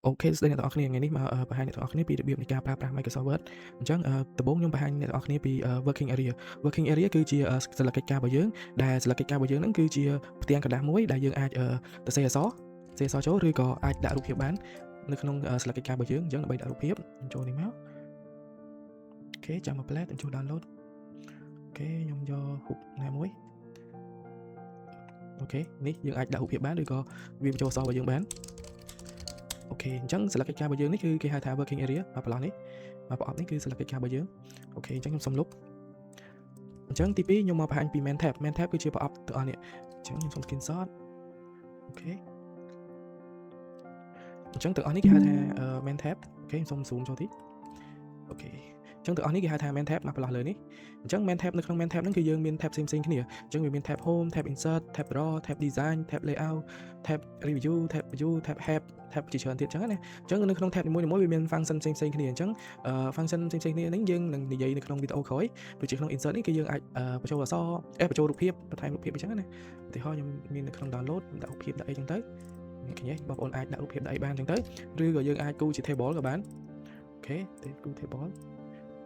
OK ស្ដីអ្នកទាំងអស់គ្នាថ្ងៃនេះមកបង្ហាញអ្នកទាំងអស់គ្នាពីរបៀបនៃការប្រើប្រាស់ Microsoft Word អញ្ចឹងដំបូងខ្ញុំបង្ហាញអ្នកទាំងអស់គ្នាពី working area working area គឺជាសន្លឹកកិច្ចការរបស់យើងដែលសន្លឹកកិច្ចការរបស់យើងហ្នឹងគឺជាផ្ទាំងกระดาษមួយដែលយើងអាចសរសេរអក្សរចូលឬក៏អាចដាក់រូបភាពបាននៅក្នុងសន្លឹកកិច្ចការរបស់យើងអញ្ចឹងដើម្បីដាក់រូបភាពចូលនេះមកអូខេចាំមក plate ខ្ញុំចូល download អូខេខ្ញុំយករូបណាមួយអូខេនេះយើងអាចដាក់រូបភាពបានឬក៏វាបញ្ចូលអក្សររបស់យើងបានអូខេអញ្ចឹងសន្លឹកកិច្ចការរបស់យើងនេះគឺគេហៅថា working area មកប្រឡោះនេះមកប្រអប់នេះគឺសន្លឹកកិច្ចការរបស់យើងអូខេអញ្ចឹងខ្ញុំសុំលុបអញ្ចឹងទី2ខ្ញុំមកបង្ហាញពី main tab គឺជាប្រអប់ទាំងអស់នេះអញ្ចឹងខ្ញុំសុំ screenshot អូខេអញ្ចឹងទាំងអស់នេះគេហៅថា main tab អូខេខ្ញុំសុំ zoom ចូលតិចអូខេអញ្ចឹងទាំងអស់នេះគេហៅថា main tab មកប្រឡោះលើនេះអញ្ចឹង main tab នៅក្នុង main tab ហ្នឹងគឺយើងមាន tab ផ្សេងៗគ្នាអញ្ចឹងវាមាន tab home tab insert tab draw tab design tab layout tab review tab view tab help tab ជាច្រើនទៀតអញ្ចឹងណាអញ្ចឹងនៅក្នុង tab នីមួយៗវាមាន function ផ្សេងៗគ្នាអញ្ចឹង function ផ្សេងៗគ្នានេះយើងនឹងនិយាយនៅក្នុងវីដេអូក្រោយដូចជាក្នុង insert នេះគឺយើងអាចបញ្ចូលអក្សរបញ្ចូលរូបភាពបន្ថែមរូបភាពអញ្ចឹងណាឧទាហរណ៍ខ្ញុំមាននៅក្នុង download ដាក់រូបភាពដាក់អីអញ្ចឹងទៅឃើញទេបងប្អូនអាចដាក់រូបភាពដាក់អីបានអញ្ចឹងទៅឬក៏យើងអាចគូជា table ក៏បានអូខេទៅគូ table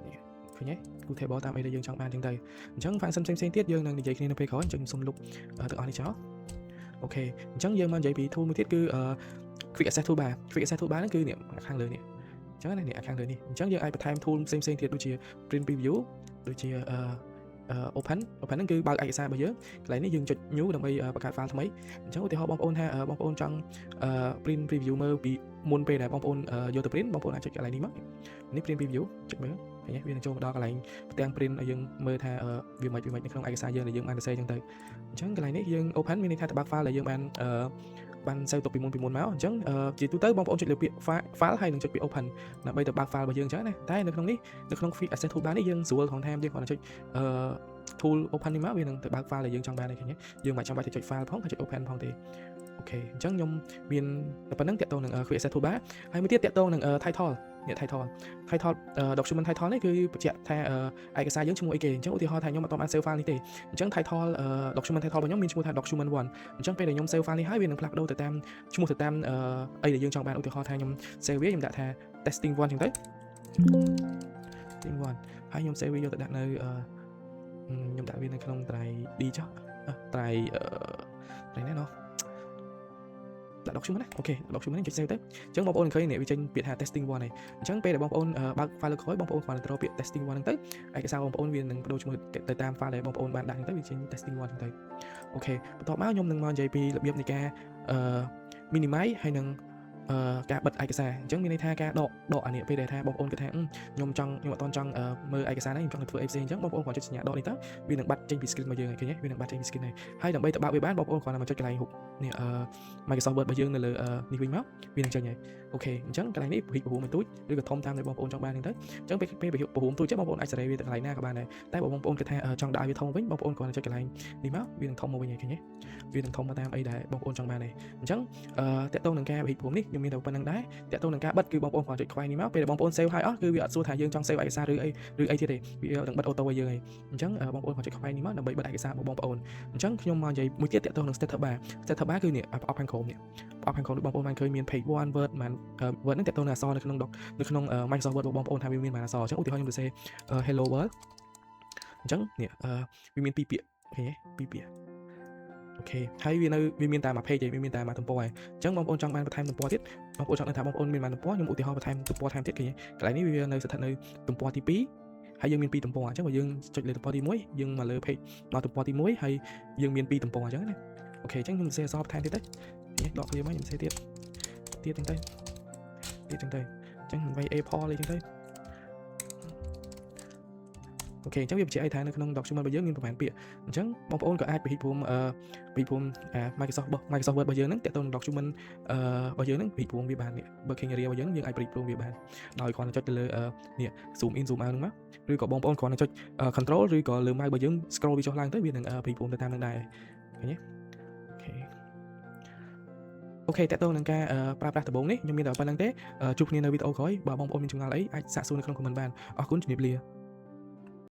នេះឃើញទេគូ table តាមអីដែលយើងចង់បានអញ្ចឹងទៅអញ្ចឹង function ផ្សេងៗទៀតយើងនឹងនិយាយគ្នានៅពេលក្រោយអញ្ចឹងខ្ញុំសុំលុបទាំងអស់នេះចោលអូខេអញ្ចឹងយើងមកនិយាយពី tool មួយទៀតគឺquick access toolbar ហ្នឹងគឺនេះខាងលើនេះអញ្ចឹងណានេះខាងលើនេះអញ្ចឹងយើងអាចបន្ថែម tool ផ្សេងៗទៀតដូចជា print preview ដូចជាopen ហ្នឹងគឺបើកឯកសាររបស់យើងកន្លែងនេះយើងចុច new ដើម្បីបង្កើត file ថ្មីអញ្ចឹងឧទាហរណ៍បងប្អូនថាបងប្អូនចង់print preview មើលពីមុនពេលដែលបងប្អូនយកទៅ print បងប្អូនអាចចុចកន្លែងនេះមកនេះ print preview ចុចមើលឃើញទេវានឹងចូលមកដល់កន្លែងផ្ទាំង print ឲ្យយើងមើលថាវាមិននៅក្នុងឯកសារយើងដែលយើងបានសរសេរអញ្ចឹងទៅអញ្ចឹងកន្លែងនេះយើង open មានន័យថាទៅបើក file ដែលយើងបានសេវទុកពីមុនមកអញ្ចឹងជាទូទៅបងប្អូនចុចលើពាក្យ file ហើយនឹងចុចពាក្យ open ដើម្បីទៅបើក file របស់យើងអញ្ចឹងណាតែនៅក្នុងនេះនៅក្នុង quick access toolbar នេះយើងស្រួលក្នុងថាយើងគ្រាន់តែចុចtool open នេះមកវានឹងទៅបើក file ដែលយើងចង់បានឯងឃើញទេយើងមិនចាំបាច់ទៅចុច file ផងហើយចុច open ផងទេអូខេអញ្ចឹងខ្ញុំមានតែប៉ុណ្្នឹងតាក់ទងនឹង quick access toolbar ហើយមួយទៀតតាក់ទងនឹង title នេះ title document title នេះគឺបញ្ជាក់ថាឯកសារយើងឈ្មោះអីគេអញ្ចឹងឧទាហរណ៍ថាខ្ញុំអត់ទាន់បាន save file នេះទេអញ្ចឹង title document title របស់ខ្ញុំមានឈ្មោះថា document 1អញ្ចឹងពេលដែលខ្ញុំ save file នេះហើយវានឹងផ្លាស់ប្ដូរទៅតាមឈ្មោះទៅតាមអីដែលយើងចង់បានឧទាហរណ៍ថាខ្ញុំ save វាខ្ញុំដាក់ថា testing 1អញ្ចឹងទៅ testing 1ហើយខ្ញុំ save វាយកទៅដាក់នៅខ្ញុំដាក់វានៅក្នុង drive D ចុះ drive នេះណោះដាក់ document ណាអូខេ document នេះចុច save ទៅអញ្ចឹងបងប្អូនឃើញនេះវាចេញពាក្យថា testing 1ហើយអញ្ចឹងពេលដែលបងប្អូនបើក file ក្រោយបងប្អូនគ្រាន់តែត្រូវពាក្យ testing 1ហ្នឹងទៅឯកសារបងប្អូនវានឹងបដូរឈ្មោះទៅតាម file ដែលបងប្អូនបានដាក់ហ្នឹងទៅវាចេញ testing 1ហ្នឹងទៅអូខេបន្ទាប់មកខ្ញុំនឹងមកនិយាយពីរបៀបនៃការminimize ហើយនឹងការបិទឯកសារអញ្ចឹងមានន័យថាការដកអានេះពេលដែលថាបងប្អូនគិតថាខ្ញុំអត់តន់ចង់មើលឯកសារហ្នឹងខ្ញុំចង់ធ្វើអីផ្សេងអញ្ចឹងបងប្អូនគ្រាន់ចុចសញ្ញាដកនេះទៅវានឹងបាត់ចេញពី screen របស់យើងឃើញទេវានឹងបាត់ចេញពី screen ហើយដើម្បីទៅបើកវាបានបងប្អូនគ្រាន់តែមកចុចកន្លែងរូបនេះMicrosoft Word របស់យើងនៅលើនេះវិញមកវានឹងចេញហើយអូខេអញ្ចឹងកន្លែងនេះពង្រីកពហុមួយទូចឬក៏ធំតាមដែលបងប្អូនចង់បានហ្នឹងទៅអញ្ចឹងពេលពង្រីកពហុមួយទូចចឹងបងប្អូនអាចសេរីវាទៅកន្លែងណាក៏បានដែរតែបើបងប្អូនគិតថាចង់ដាក់ឲ្យវាធំវិញបងប្អូនគ្រាន់តែចុចកន្លែងនេះមកវានឹងធំមកវិញហើយឃើញទេវានឹងធំមកតាមអីដែលបងប្អូនចង់បានដែរអញ្ចឹងតកតងនឹងការពង្រីកពហុនេះខ្ញុំមានតែប៉ុណ្្នឹងដែរតកតងនឹងការបិទគឺបងប្អូនគ្រាន់ចុចខ្វែងនេះមកពេលដែលបងប្អូន save ហើយអស់គឺវាអត់សួរថាយើងចង់ save ឯកសារឬអីទៀតទេវានឹងបិទអូតូឲ្យយើងហើយអញ្ចឹងបងប្អូនគ្រាន់ចុចខ្វែងនេះមកដើម្បីបិទឯកសាររបស់បងប្អូនអញ្ចឹងខ្ញុំមកនិយាយមួយទៀតតកតងនឹង status bar គឺនេះប្រអប់ខាងក្រោមនេះប្រអប់ខាងក្រោមដូចបងប្អូនបានឃើញមាន page 1 word មិន word ហ្នឹងតកតងនឹងអក្សរនៅក្នុង Microsoft Word របស់បងប្អូនថាវាមានប៉ុន្មានអក្សរអញ្ចឹងឧទាហរណ៍ខ្ញុំសរសេរ hello world អញ្ចឹងនេះវាមាន2ពាក្យឃើញទេ2ពាក្យអូខេហើយវាមានតែមួយ page ទេវាមានតែមួយទំព័រឯងអញ្ចឹងបងប្អូនចង់បានបន្ថែមទំព័រទៀតបងប្អូនចង់ដឹងថាបងប្អូនមានប៉ុន្មានទំព័រខ្ញុំឧទាហរណ៍បន្ថែមទំព័រថែមទៀតឃើញទេកន្លែងនេះវានៅស្ថិតនៅទំព័រទី2ហើយយើងមាន2ទំព័រអញ្ចឹងបើយើងចុចលើទំព័រទី1យើងមកលើ page ដល់ទំព័រទី1ហើយយើងមាន2ទំព័រអញ្ចឹងណាអូខេអញ្ចឹងខ្ញុំសរសេរអក្សរបន្ថែមទៀតទៅនេះដកវាមកខ្ញុំសរសេរទៀតអញ្ចឹងទៅអញ្ចឹងវា A4 អីអញ្ចឹងទៅអូខេអញ្ចឹងវាបញ្ជាក់ឲ្យថានៅក្នុង document របស់យើងមានប្រហែលពាក្យអញ្ចឹងបងប្អូនក៏អាចពង្រីកភូមិMicrosoft Word របស់យើងហ្នឹងតើតើ document របស់យើងហ្នឹងពង្រីកភូមិវាបាននេះ working area របស់យើងយើងអាចពង្រីកភូមិវាបានដោយគ្រាន់តែចុចទៅលើនេះ zoom in zoom out ហ្នឹងមកឬក៏បងប្អូនគ្រាន់តែចុច control ឬក៏លើ mouse របស់យើង scroll វាចុះឡើងទៅវានឹងពង្រីកភូមិទៅតាមនឹងដែរឃើញទេអូខេតើតើនឹងការប្រើប្រាស់ដំបូងនេះខ្ញុំមានតែប៉ុណ្្នឹងទេជួបគ្នានៅវីដេអូក្រោយបើបងប្អូនមានចម្ងល់អីអាចសាកសួរនៅក្នុង comment បានអរគុណជំរាបលា